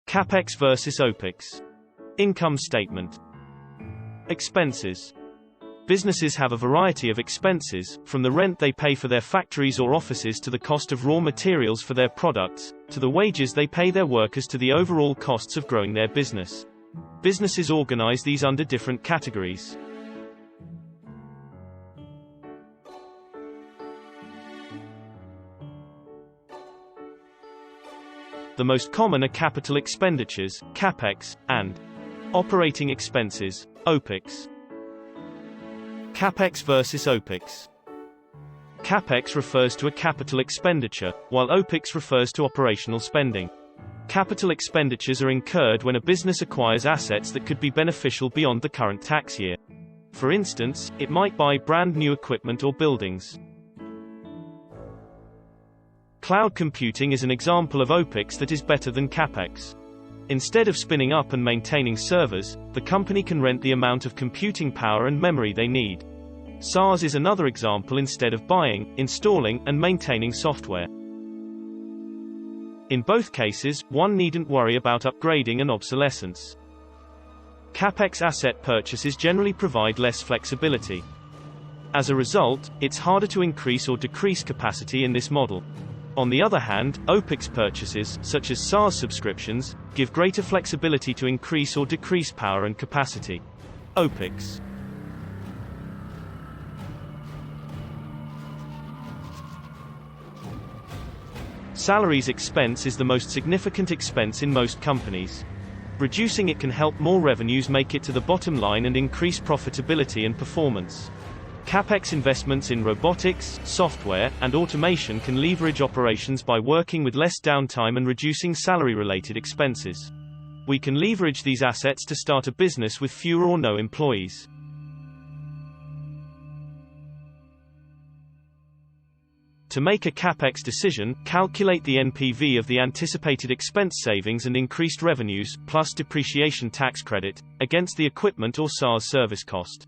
Capex versus Opex. Income statement. Expenses. Businesses have a variety of expenses, from the rent they pay for their factories or offices to the cost of raw materials for their products, to the wages they pay their workers to the overall costs of growing their business. Businesses organize these under different categories. The most common are capital expenditures, Capex, and operating expenses, Opex. Capex versus Opex. Capex refers to a capital expenditure, while Opex refers to operational spending. Capital expenditures are incurred when a business acquires assets that could be beneficial beyond the current tax year. For instance, it might buy brand new equipment or buildings. Cloud computing is an example of Opex that is better than Capex. Instead of spinning up and maintaining servers, the company can rent the amount of computing power and memory they need. SaaS is another example. Instead of buying, installing, and maintaining software. In both cases, one needn't worry about upgrading and obsolescence. Capex asset purchases generally provide less flexibility. As a result, it's harder to increase or decrease capacity in this model. On the other hand, Opex purchases, such as SaaS subscriptions, give greater flexibility to increase or decrease power and capacity. Opex. Salaries expense is the most significant expense in most companies. Reducing it can help more revenues make it to the bottom line and increase profitability and performance. Capex investments in robotics, software, and automation can leverage operations by working with less downtime and reducing salary-related expenses. We can leverage these assets to start a business with fewer or no employees. To make a Capex decision, calculate the NPV of the anticipated expense savings and increased revenues, plus depreciation tax credit, against the equipment or SaaS service cost.